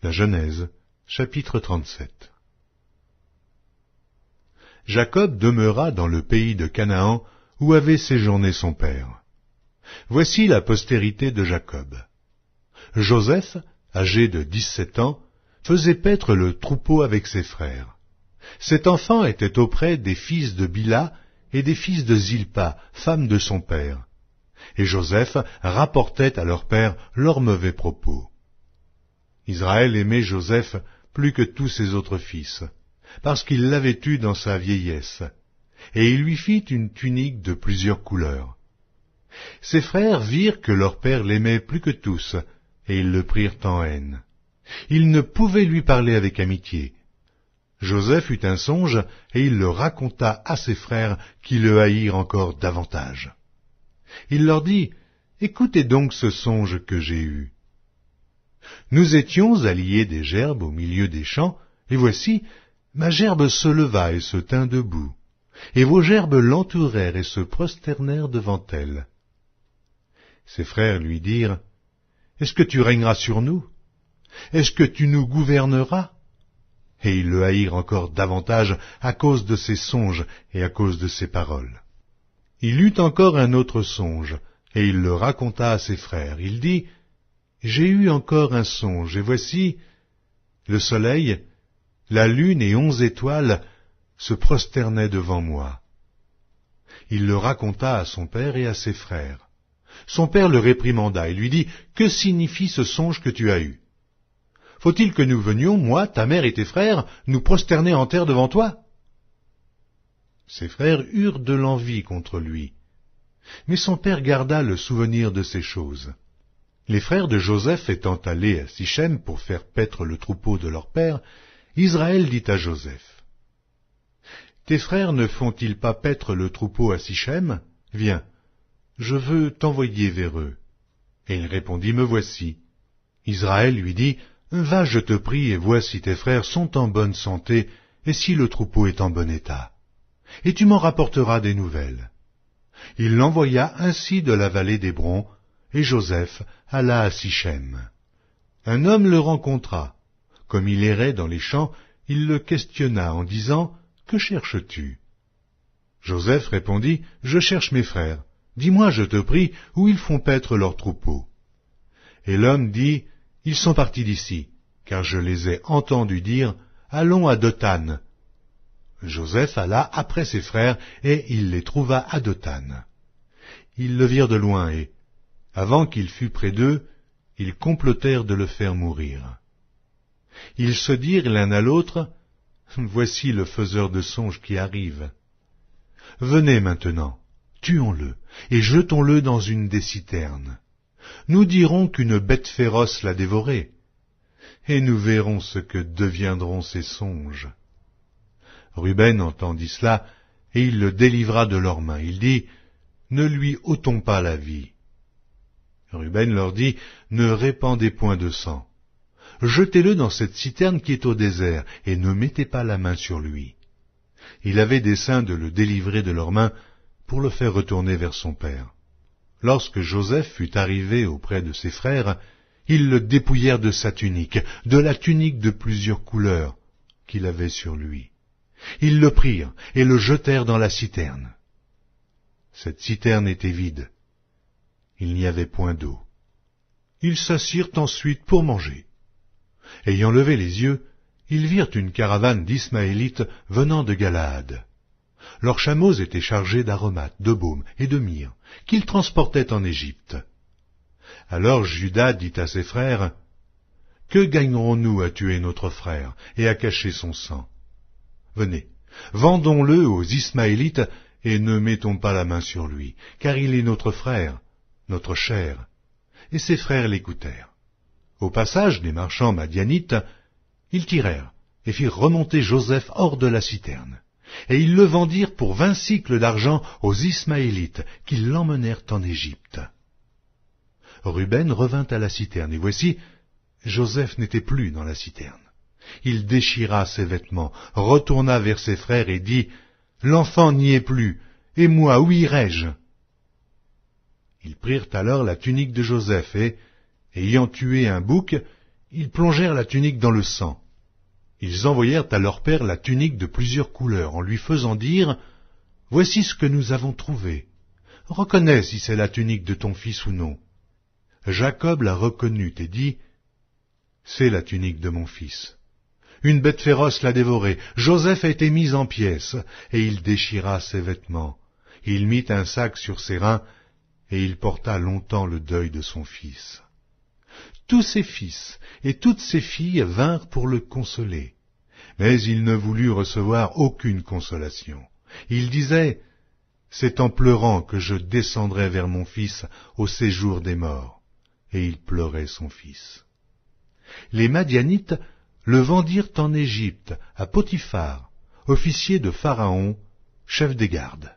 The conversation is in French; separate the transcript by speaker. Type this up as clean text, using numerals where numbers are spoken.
Speaker 1: La Genèse, chapitre 37. Jacob demeura dans le pays de Canaan où avait séjourné son père. Voici la postérité de Jacob. Joseph, âgé de 17 ans, faisait paître le troupeau avec ses frères. Cet enfant était auprès des fils de Bila et des fils de Zilpa, femme de son père. Et Joseph rapportait à leur père leurs mauvais propos. Israël aimait Joseph plus que tous ses autres fils, parce qu'il l'avait eu dans sa vieillesse, et il lui fit une tunique de plusieurs couleurs. Ses frères virent que leur père l'aimait plus que tous, et ils le prirent en haine. Ils ne pouvaient lui parler avec amitié. Joseph eut un songe, et il le raconta à ses frères, qui le haïrent encore davantage. Il leur dit, « Écoutez donc ce songe que j'ai eu. Nous étions à lier des gerbes au milieu des champs, et voici, ma gerbe se leva et se tint debout, et vos gerbes l'entourèrent et se prosternèrent devant elle. » Ses frères lui dirent, « Est-ce que tu régneras sur nous? Est-ce que tu nous gouverneras? » Et ils le haïrent encore davantage à cause de ses songes et à cause de ses paroles. Il eut encore un autre songe, et il le raconta à ses frères. Il dit, « J'ai eu encore un songe, et voici, le soleil, la lune et 11 étoiles se prosternaient devant moi. » Il le raconta à son père et à ses frères. Son père le réprimanda et lui dit, « Que signifie ce songe que tu as eu? Faut-il que nous venions, moi, ta mère et tes frères, nous prosterner en terre devant toi? » Ses frères eurent de l'envie contre lui. Mais son père garda le souvenir de ces choses. Les frères de Joseph étant allés à Sichem pour faire paître le troupeau de leur père, Israël dit à Joseph, « Tes frères ne font-ils pas paître le troupeau à Sichem? Viens, je veux t'envoyer vers eux. » Et il répondit, « Me voici. » Israël lui dit, « Va, je te prie, et vois si tes frères sont en bonne santé, et si le troupeau est en bon état. Et tu m'en rapporteras des nouvelles. » Il l'envoya ainsi de la vallée d'Hébron, et Joseph alla à Sichem. Un homme le rencontra. Comme il errait dans les champs, il le questionna en disant, « Que cherches-tu? » Joseph répondit, « Je cherche mes frères. Dis-moi, je te prie, où ils font paître leurs troupeaux. » Et l'homme dit, « Ils sont partis d'ici, car je les ai entendus dire, « Allons à Dothan. » Joseph alla après ses frères, et il les trouva à Dothan. Ils le virent de loin, et, avant qu'il fût près d'eux, ils complotèrent de le faire mourir. Ils se dirent l'un à l'autre, « Voici le faiseur de songes qui arrive. Venez maintenant, tuons-le, et jetons-le dans une des citernes. Nous dirons qu'une bête féroce l'a dévoré, et nous verrons ce que deviendront ces songes. » Ruben entendit cela, et il le délivra de leurs mains. Il dit, « Ne lui ôtons pas la vie. » Ruben leur dit, « Ne répandez point de sang. Jetez-le dans cette citerne qui est au désert, et ne mettez pas la main sur lui. » Il avait dessein de le délivrer de leurs mains pour le faire retourner vers son père. Lorsque Joseph fut arrivé auprès de ses frères, ils le dépouillèrent de sa tunique, de la tunique de plusieurs couleurs qu'il avait sur lui. Ils le prirent et le jetèrent dans la citerne. Cette citerne était vide. Il n'y avait point d'eau. Ils s'assirent ensuite pour manger. Ayant levé les yeux, ils virent une caravane d'Ismaélites venant de Galaad. Leurs chameaux étaient chargés d'aromates, de baume et de myrrhe, qu'ils transportaient en Égypte. Alors Juda dit à ses frères, « Que gagnerons-nous à tuer notre frère et à cacher son sang? Venez, vendons-le aux Ismaélites et ne mettons pas la main sur lui, car il est notre frère, notre chair. » Et ses frères l'écoutèrent. Au passage des marchands madianites, ils tirèrent et firent remonter Joseph hors de la citerne. Et ils le vendirent pour 20 sicles d'argent aux Ismaélites, qui l'emmenèrent en Égypte. Ruben revint à la citerne, et voici, Joseph n'était plus dans la citerne. Il déchira ses vêtements, retourna vers ses frères et dit, « L'enfant n'y est plus, et moi, où irai-je » Ils prirent alors la tunique de Joseph et, ayant tué un bouc, Ils plongèrent la tunique dans le sang. Ils envoyèrent à leur père la tunique de plusieurs couleurs, en lui faisant dire « Voici ce que nous avons trouvé. Reconnais si c'est la tunique de ton fils ou non. » Jacob la reconnut et dit « C'est la tunique de mon fils. » Une bête féroce l'a dévoré. Joseph a été mis en pièces, et il déchira ses vêtements. Il mit un sac sur ses reins, et il porta longtemps le deuil de son fils. Tous ses fils et toutes ses filles vinrent pour le consoler, mais il ne voulut recevoir aucune consolation. Il disait « C'est en pleurant que je descendrai vers mon fils au séjour des morts. » Et il pleurait son fils. Les Madianites le vendirent en Égypte à Potiphar, officier de Pharaon, chef des gardes.